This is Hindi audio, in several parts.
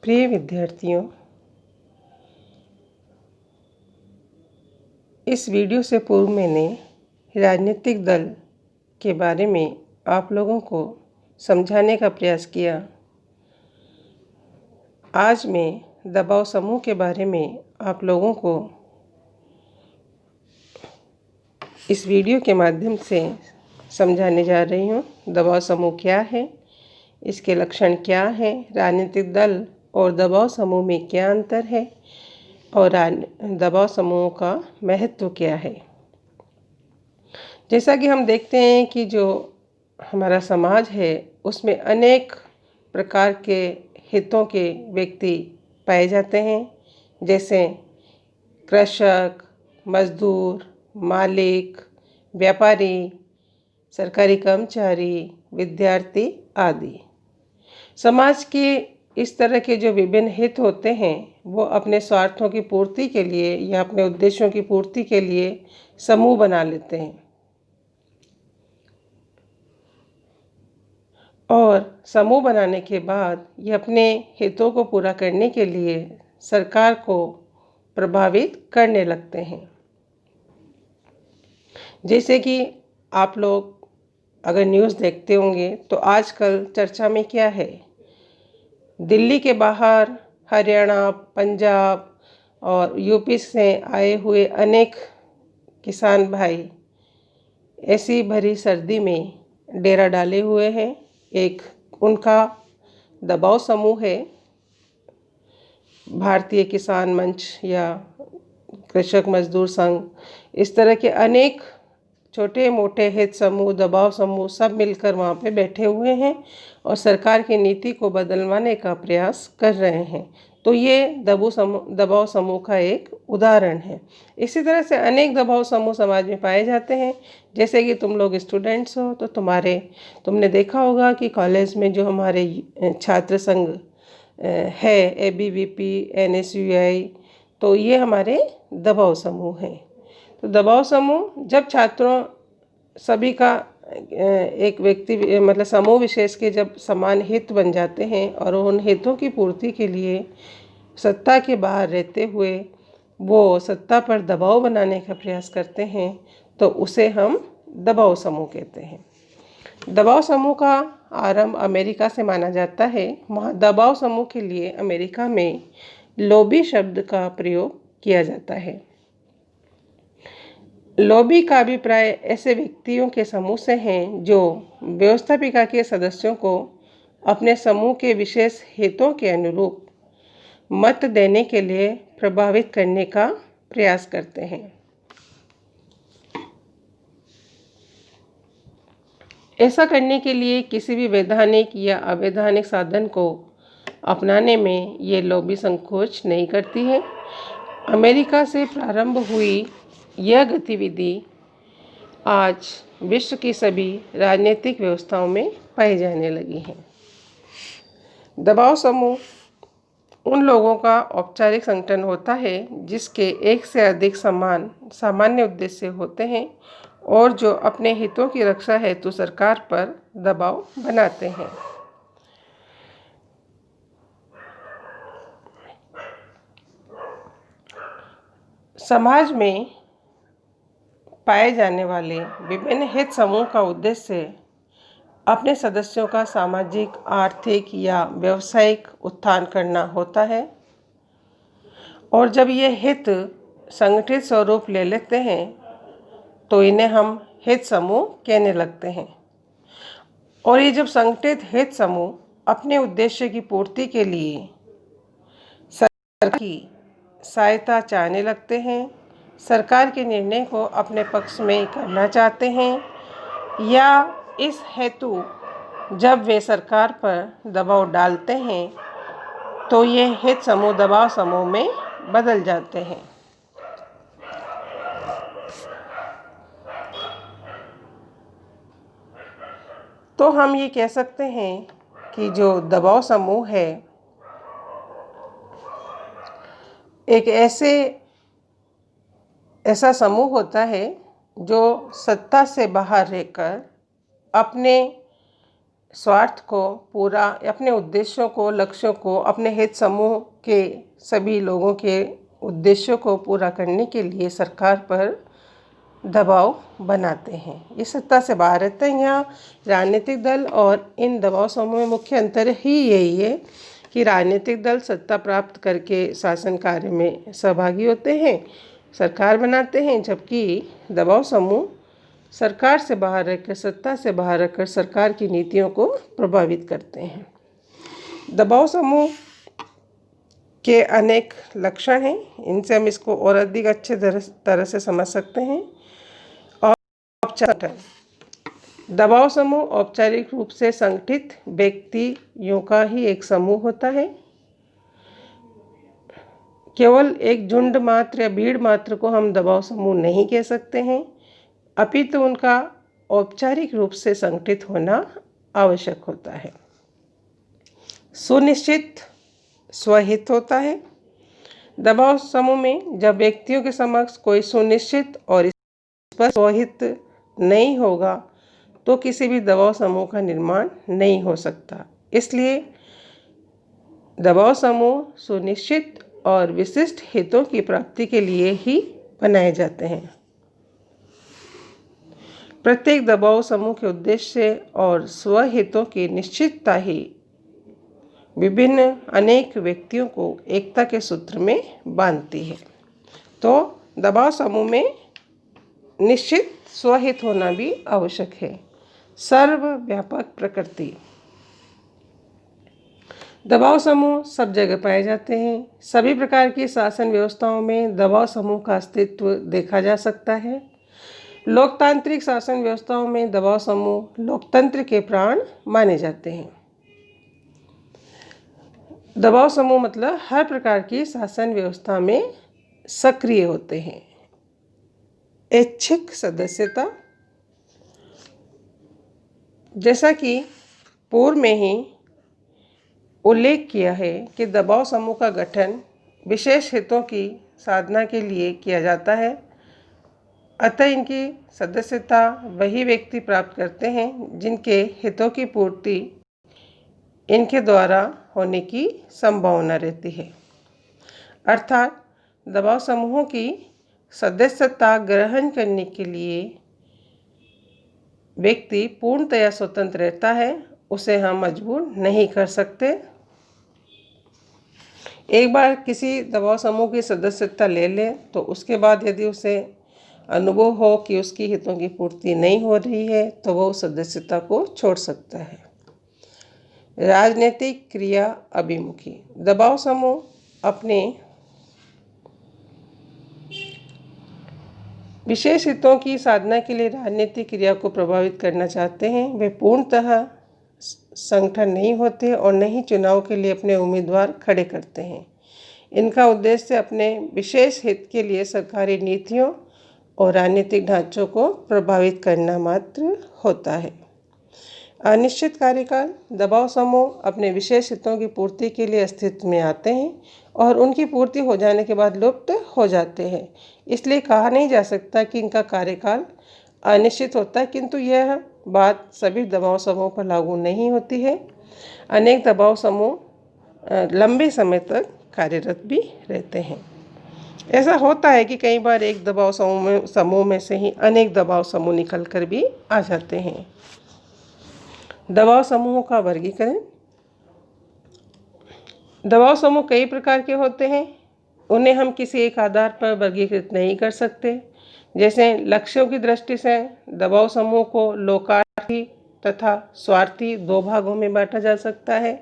प्रिय विद्यार्थियों, इस वीडियो से पूर्व मैंने राजनीतिक दल के बारे में आप लोगों को समझाने का प्रयास किया। आज मैं दबाव समूह के बारे में आप लोगों को इस वीडियो के माध्यम से समझाने जा रही हूँ। दबाव समूह क्या है, इसके लक्षण क्या हैं, राजनीतिक दल और दबाव समूह में क्या अंतर है और दबाव समूह का महत्व क्या है। जैसा कि हम देखते हैं कि जो हमारा समाज है उसमें अनेक प्रकार के हितों के व्यक्ति पाए जाते हैं, जैसे कृषक, मजदूर, मालिक, व्यापारी, सरकारी कर्मचारी, विद्यार्थी आदि। समाज के इस तरह के जो विभिन्न हित होते हैं वो अपने स्वार्थों की पूर्ति के लिए या अपने उद्देश्यों की पूर्ति के लिए समूह बना लेते हैं और समूह बनाने के बाद ये अपने हितों को पूरा करने के लिए सरकार को प्रभावित करने लगते हैं। जैसे कि आप लोग अगर न्यूज़ देखते होंगे तो आजकल चर्चा में क्या है, दिल्ली के बाहर हरियाणा, पंजाब और यूपी से आए हुए अनेक किसान भाई ऐसी भरी सर्दी में डेरा डाले हुए हैं। एक उनका दबाव समूह है, भारतीय किसान मंच या कृषक मजदूर संघ, इस तरह के अनेक छोटे मोटे हित समूह, दबाव समूह सब मिलकर वहाँ पे बैठे हुए हैं और सरकार की नीति को बदलवाने का प्रयास कर रहे हैं। तो ये दबाव समूह का एक उदाहरण है। इसी तरह से अनेक दबाव समूह समाज में पाए जाते हैं। जैसे कि तुम लोग स्टूडेंट्स हो तो तुमने देखा होगा कि कॉलेज में जो हमारे छात्र संघ है, ABVP, NSUI, तो ये हमारे दबाव समूह हैं। तो दबाव समूह जब छात्रों सभी का एक व्यक्ति मतलब समूह विशेष के जब समान हित बन जाते हैं और उन हितों की पूर्ति के लिए सत्ता के बाहर रहते हुए वो सत्ता पर दबाव बनाने का प्रयास करते हैं तो उसे हम दबाव समूह कहते हैं। दबाव समूह का आरंभ अमेरिका से माना जाता है। वहाँ दबाव समूह के लिए अमेरिका में लॉबी शब्द का प्रयोग किया जाता है। लॉबी का अभिप्राय ऐसे व्यक्तियों के समूह से हैं जो व्यवस्थापिका के सदस्यों को अपने समूह के विशेष हितों के अनुरूप मत देने के लिए प्रभावित करने का प्रयास करते हैं। ऐसा करने के लिए किसी भी वैधानिक या अवैधानिक साधन को अपनाने में ये लॉबी संकोच नहीं करती है। अमेरिका से प्रारंभ हुई यह गतिविधि आज विश्व की सभी राजनीतिक व्यवस्थाओं में पाई जाने लगी है। दबाव समूह उन लोगों का औपचारिक संगठन होता है जिसके एक से अधिक सामान्य उद्देश्य होते हैं और जो अपने हितों की रक्षा हेतु सरकार पर दबाव बनाते हैं। समाज में पाए जाने वाले विभिन्न हित समूह का उद्देश्य अपने सदस्यों का सामाजिक, आर्थिक या व्यावसायिक उत्थान करना होता है और जब ये हित संगठित स्वरूप ले लेते हैं तो इन्हें हम हित समूह कहने लगते हैं। और ये जब संगठित हित समूह अपने उद्देश्य की पूर्ति के लिए सरकार की सहायता चाहने लगते हैं, सरकार के निर्णय को अपने पक्ष में करना चाहते हैं या इस हेतु जब वे सरकार पर दबाव डालते हैं तो ये हित समूह दबाव समूह में बदल जाते हैं। तो हम ये कह सकते हैं कि जो दबाव समूह है एक ऐसा समूह होता है जो सत्ता से बाहर रहकर अपने स्वार्थ को पूरा, अपने उद्देश्यों को, लक्ष्यों को, अपने हित समूह के सभी लोगों के उद्देश्यों को पूरा करने के लिए सरकार पर दबाव बनाते हैं। ये सत्ता से बाहर रहते हैं। यहाँ राजनीतिक दल और इन दबाव समूह में मुख्य अंतर ही यही है कि राजनीतिक दल सत्ता प्राप्त करके शासन कार्य में सहभागी होते हैं, सरकार बनाते हैं, जबकि दबाव समूह सरकार से बाहर रहकर, सत्ता से बाहर रहकर सरकार की नीतियों को प्रभावित करते हैं। दबाव समूह के अनेक लक्षण हैं, इनसे हम इसको और अधिक अच्छे तरह से समझ सकते हैं। औपचारिक दबाव समूह औपचारिक रूप से संगठित व्यक्तियों का ही एक समूह होता है। केवल एक झुंड मात्र या भीड़ मात्र को हम दबाव समूह नहीं कह सकते हैं, अपितु उनका औपचारिक रूप से संगठित होना आवश्यक होता है। सुनिश्चित स्वहित होता है। दबाव समूह में जब व्यक्तियों के समक्ष कोई सुनिश्चित और स्पष्ट स्वहित नहीं होगा तो किसी भी दबाव समूह का निर्माण नहीं हो सकता। इसलिए दबाव समूह सुनिश्चित और विशिष्ट हितों की प्राप्ति के लिए ही बनाए जाते हैं। प्रत्येक दबाव समूह के उद्देश्य और स्वहितों की निश्चितता ही विभिन्न अनेक व्यक्तियों को एकता के सूत्र में बांधती है। तो दबाव समूह में निश्चित स्वहित होना भी आवश्यक है। सर्वव्यापक प्रकृति। दबाव समूह सब जगह पाए जाते हैं। सभी प्रकार की शासन व्यवस्थाओं में दबाव समूह का अस्तित्व देखा जा सकता है। लोकतांत्रिक शासन व्यवस्थाओं में दबाव समूह लोकतंत्र के प्राण माने जाते हैं। दबाव समूह मतलब हर प्रकार की शासन व्यवस्था में सक्रिय होते हैं। ऐच्छिक सदस्यता। जैसा कि पूर्व में ही उल्लेख किया है कि दबाव समूह का गठन विशेष हितों की साधना के लिए किया जाता है, अतः इनकी सदस्यता वही व्यक्ति प्राप्त करते हैं जिनके हितों की पूर्ति इनके द्वारा होने की संभावना रहती है। अर्थात दबाव समूहों की सदस्यता ग्रहण करने के लिए व्यक्ति पूर्णतया स्वतंत्र रहता है, उसे हम मजबूर नहीं कर सकते। एक बार किसी दबाव समूह की सदस्यता ले ले तो उसके बाद यदि उसे अनुभव हो कि उसकी हितों की पूर्ति नहीं हो रही है तो वह सदस्यता को छोड़ सकता है। राजनीतिक क्रिया अभिमुखी। दबाव समूह अपने विशेष हितों की साधना के लिए राजनीतिक क्रिया को प्रभावित करना चाहते हैं। वे पूर्णतः संगठन नहीं होते और न ही चुनाव के लिए अपने उम्मीदवार खड़े करते हैं। इनका उद्देश्य अपने विशेष हित के लिए सरकारी नीतियों और राजनीतिक ढांचों को प्रभावित करना मात्र होता है। अनिश्चित कार्यकाल। दबाव समूह अपने विशेष हितों की पूर्ति के लिए अस्तित्व में आते हैं और उनकी पूर्ति हो जाने के बाद लुप्त हो जाते हैं। इसलिए कहा नहीं जा सकता कि इनका कार्यकाल अनिश्चित होता है, किंतु यह बात सभी दबाव समूह पर लागू नहीं होती है। अनेक दबाव समूह लंबे समय तक कार्यरत भी रहते हैं। ऐसा होता है कि कई बार एक दबाव समूह में से ही अनेक दबाव समूह निकल कर भी आ जाते हैं। दबाव समूहों का वर्गीकरण। दबाव समूह कई प्रकार के होते हैं, उन्हें हम किसी एक आधार पर वर्गीकृत नहीं कर सकते। जैसे लक्ष्यों की दृष्टि से दबाव समूह को लोकार्थी तथा स्वार्थी दो भागों में बांटा जा सकता है।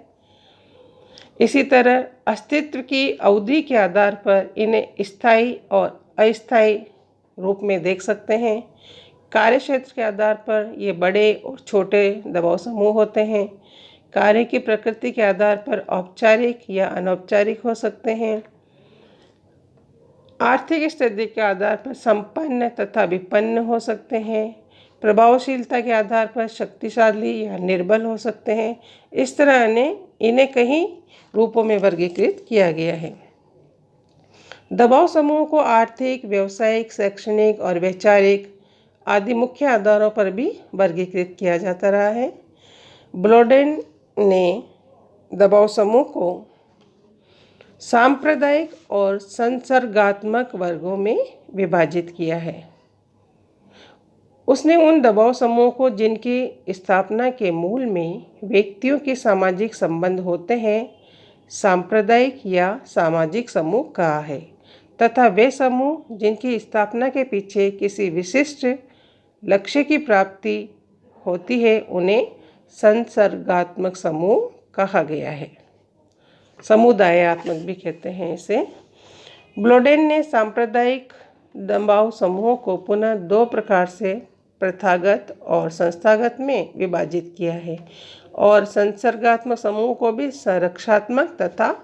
इसी तरह अस्तित्व की अवधि के आधार पर इन्हें स्थायी और अस्थायी रूप में देख सकते हैं। कार्य क्षेत्र के आधार पर ये बड़े और छोटे दबाव समूह होते हैं। कार्य की प्रकृति के आधार पर औपचारिक या अनौपचारिक हो सकते हैं। आर्थिक स्थिति के आधार पर संपन्न तथा विपन्न हो सकते हैं। प्रभावशीलता के आधार पर शक्तिशाली या निर्बल हो सकते हैं। इस तरह इन्हें कई रूपों में वर्गीकृत किया गया है। दबाव समूह को आर्थिक, व्यावसायिक, शैक्षणिक और वैचारिक आदि मुख्य आधारों पर भी वर्गीकृत किया जाता रहा है। ब्लॉडेन ने दबाव समूह को सांप्रदायिक और संसर्गात्मक वर्गों में विभाजित किया है। उसने उन दबाव समूहों को जिनकी स्थापना के मूल में व्यक्तियों के सामाजिक संबंध होते हैं सांप्रदायिक या सामाजिक समूह कहा है, तथा वे समूह जिनकी स्थापना के पीछे किसी विशिष्ट लक्ष्य की प्राप्ति होती है उन्हें संसर्गात्मक समूह कहा गया है। समुदायात्मक भी कहते हैं इसे। ब्लॉडेन ने सांप्रदायिक दबाव समूहों को पुनः दो प्रकार से प्रथागत और संस्थागत में विभाजित किया है और संसर्गात्मक समूह को भी संरक्षात्मक तथा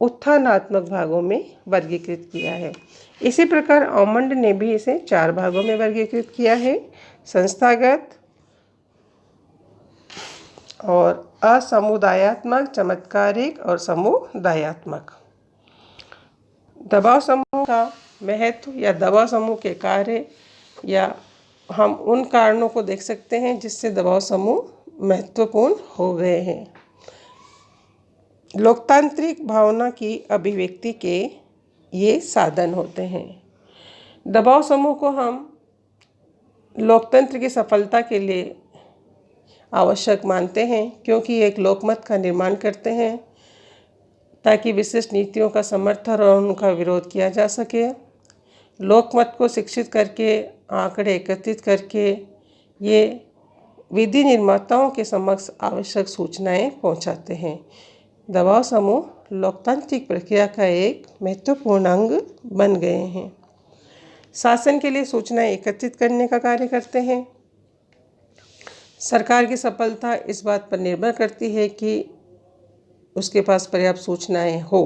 उत्थानात्मक भागों में वर्गीकृत किया है। इसी प्रकार ऑमंड ने भी इसे 4 भागों में वर्गीकृत किया है, संस्थागत और असमुदायात्मक, चमत्कारिक और समुदायात्मक। दबाव समूह का महत्व या दबाव समूह के कार्य या हम उन कारणों को देख सकते हैं जिससे दबाव समूह महत्वपूर्ण हो गए हैं। लोकतांत्रिक भावना की अभिव्यक्ति के ये साधन होते हैं। दबाव समूह को हम लोकतंत्र की सफलता के लिए आवश्यक मानते हैं, क्योंकि एक लोकमत का निर्माण करते हैं ताकि विशिष्ट नीतियों का समर्थन और उनका विरोध किया जा सके। लोकमत को शिक्षित करके, आंकड़े एकत्रित करके ये विधि निर्माताओं के समक्ष आवश्यक सूचनाएं पहुंचाते हैं। दबाव समूह लोकतांत्रिक प्रक्रिया का एक महत्वपूर्ण अंग बन गए हैं। शासन के लिए सूचनाएं एकत्रित करने का कार्य करते हैं। सरकार की सफलता इस बात पर निर्भर करती है कि उसके पास पर्याप्त सूचनाएं हो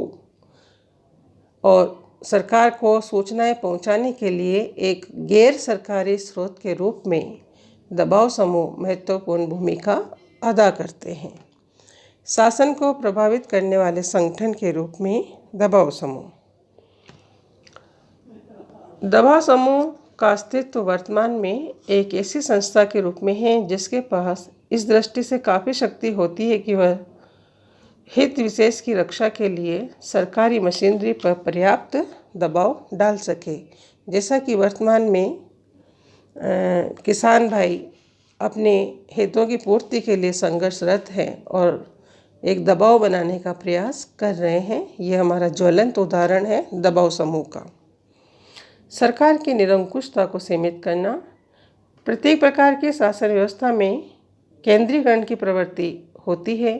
और सरकार को सूचनाएं पहुंचाने के लिए एक गैर सरकारी स्रोत के रूप में दबाव समूह महत्वपूर्ण भूमिका अदा करते हैं। शासन को प्रभावित करने वाले संगठन के रूप में दबाव समूह। दबाव समूह का अस्तित्व वर्तमान में एक ऐसी संस्था के रूप में है जिसके पास इस दृष्टि से काफ़ी शक्ति होती है कि वह हित विशेष की रक्षा के लिए सरकारी मशीनरी पर पर्याप्त दबाव डाल सके। जैसा कि वर्तमान में किसान भाई अपने हितों की पूर्ति के लिए संघर्षरत हैं और एक दबाव बनाने का प्रयास कर रहे हैं। यह हमारा ज्वलंत उदाहरण है दबाव समूह का। सरकार की निरंकुशता को सीमित करना। प्रत्येक प्रकार की शासन व्यवस्था में केंद्रीकरण की प्रवृत्ति होती है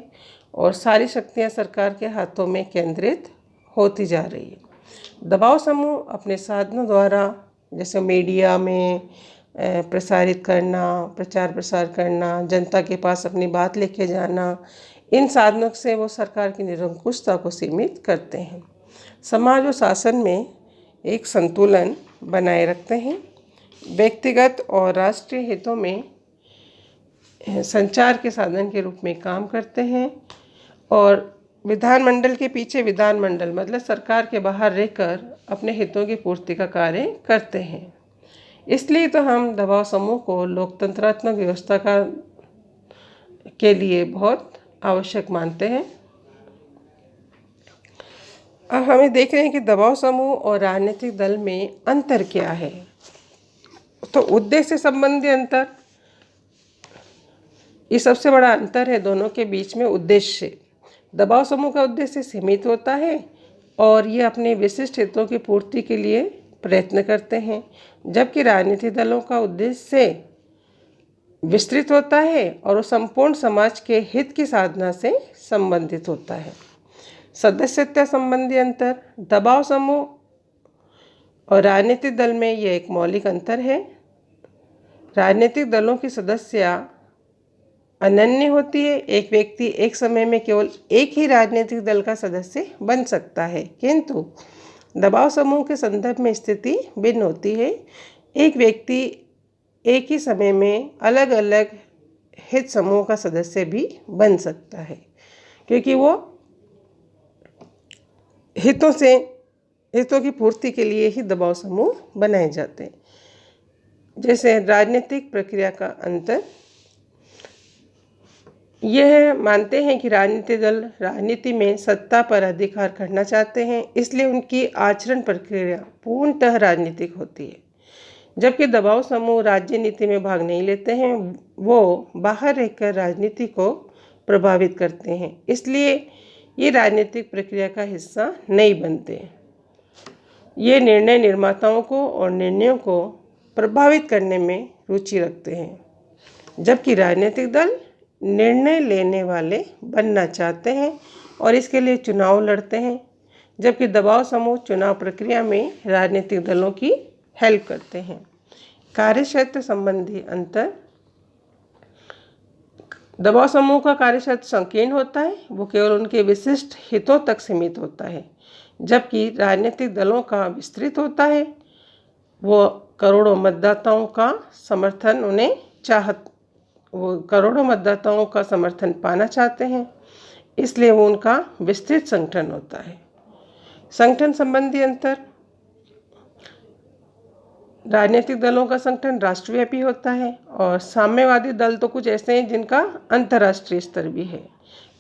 और सारी शक्तियां सरकार के हाथों में केंद्रित होती जा रही है। दबाव समूह अपने साधनों द्वारा, जैसे मीडिया में प्रसारित करना, प्रचार प्रसार करना, जनता के पास अपनी बात लेके जाना, इन साधनों से वो सरकार की निरंकुशता को सीमित करते हैं। समाज और शासन में एक संतुलन बनाए रखते हैं। व्यक्तिगत और राष्ट्रीय हितों में संचार के साधन के रूप में काम करते हैं और विधानमंडल के पीछे विधानमंडल मतलब सरकार के बाहर रहकर अपने हितों की पूर्ति का कार्य करते हैं। इसलिए तो हम दबाव समूह को लोकतंत्रात्मक व्यवस्था के लिए बहुत आवश्यक मानते हैं। अब हमें देख रहे हैं कि दबाव समूह और राजनीतिक दल में अंतर क्या है। तो उद्देश्य संबंधी अंतर, ये सबसे बड़ा अंतर है दोनों के बीच में। उद्देश्य, दबाव समूह का उद्देश्य सीमित होता है और ये अपने विशिष्ट हितों की पूर्ति के लिए प्रयत्न करते हैं, जबकि राजनीतिक दलों का उद्देश्य विस्तृत होता है और वो संपूर्ण समाज के हित की साधना से संबंधित होता है। सदस्यता संबंधी अंतर, दबाव समूह और राजनीतिक दल में यह एक मौलिक अंतर है। राजनीतिक दलों की सदस्यता अनन्य होती है। एक व्यक्ति एक समय में केवल एक ही राजनीतिक दल का सदस्य बन सकता है, किंतु दबाव समूह के संदर्भ में स्थिति भिन्न होती है। एक व्यक्ति एक ही समय में अलग अलग हित समूह का सदस्य भी बन सकता है, क्योंकि वो हितों की पूर्ति के लिए ही दबाव समूह बनाए जाते हैं। जैसे राजनीतिक प्रक्रिया का अंतर, यह मानते हैं कि राजनीतिक दल राजनीति में सत्ता पर अधिकार करना चाहते हैं, इसलिए उनकी आचरण प्रक्रिया पूर्णतः राजनीतिक होती है। जबकि दबाव समूह राज्य नीति में भाग नहीं लेते हैं, वो बाहर रहकर राजनीति को प्रभावित करते हैं, इसलिए ये राजनीतिक प्रक्रिया का हिस्सा नहीं बनते। ये निर्णय निर्माताओं को और निर्णयों को प्रभावित करने में रुचि रखते हैं, जबकि राजनीतिक दल निर्णय लेने वाले बनना चाहते हैं और इसके लिए चुनाव लड़ते हैं, जबकि दबाव समूह चुनाव प्रक्रिया में राजनीतिक दलों की हेल्प करते हैं। कार्यक्षेत्र संबंधी अंतर। दबाव समूह का कार्यक्षेत्र संकीर्ण होता है, वो केवल उनके विशिष्ट हितों तक सीमित होता है, जबकि राजनीतिक दलों का विस्तृत होता है। वो करोड़ों मतदाताओं का समर्थन पाना चाहते हैं, इसलिए वो उनका विस्तृत संगठन होता है। संगठन संबंधी अंतर। राजनीतिक दलों का संगठन राष्ट्रव्यापी होता है और साम्यवादी दल तो कुछ ऐसे हैं जिनका अंतर्राष्ट्रीय स्तर भी है,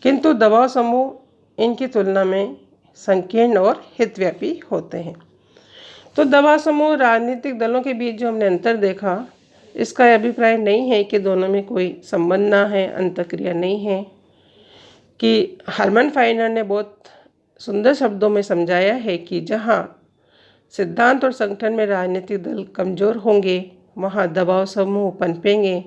किंतु दबाव समूह इनकी तुलना में संकीर्ण और हितव्यापी होते हैं। तो दबाव समूह राजनीतिक दलों के बीच जो हमने अंतर देखा, इसका अभिप्राय नहीं है कि दोनों में कोई संबंध ना है, अंतःक्रिया नहीं है। कि हरमन फाइनर ने बहुत सुंदर शब्दों में समझाया है कि जहाँ सिद्धांत और संगठन में राजनीतिक दल कमज़ोर होंगे, वहाँ दबाव समूह पनपेंगे।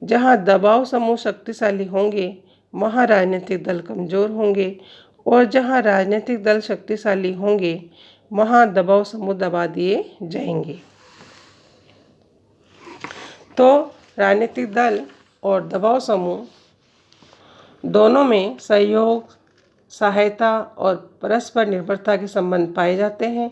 जहाँ दबाव समूह शक्तिशाली होंगे, वहाँ राजनीतिक दल कमज़ोर होंगे, और जहाँ राजनीतिक दल शक्तिशाली होंगे, वहाँ दबाव समूह दबा दिए जाएंगे। तो राजनीतिक दल और दबाव समूह दोनों में सहयोग, सहायता और परस्पर निर्भरता के संबंध पाए जाते हैं,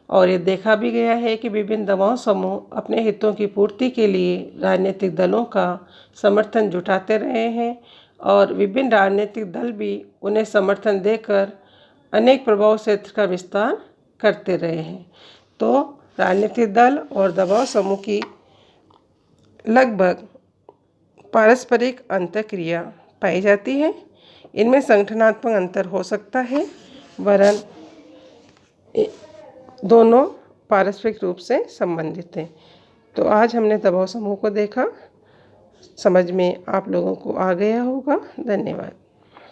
और ये देखा भी गया है कि विभिन्न दबाव समूह अपने हितों की पूर्ति के लिए राजनीतिक दलों का समर्थन जुटाते रहे हैं, और विभिन्न राजनीतिक दल भी उन्हें समर्थन देकर अनेक प्रभाव क्षेत्र का विस्तार करते रहे हैं। तो राजनीतिक दल और दबाव समूह की लगभग पारस्परिक अंतःक्रिया पाई जाती है। इनमें संगठनात्मक अंतर हो सकता है, वरन दोनों पारस्परिक रूप से संबंधित हैं। तो आज हमने दबाव समूह को देखा, समझ में आप लोगों को आ गया होगा। धन्यवाद।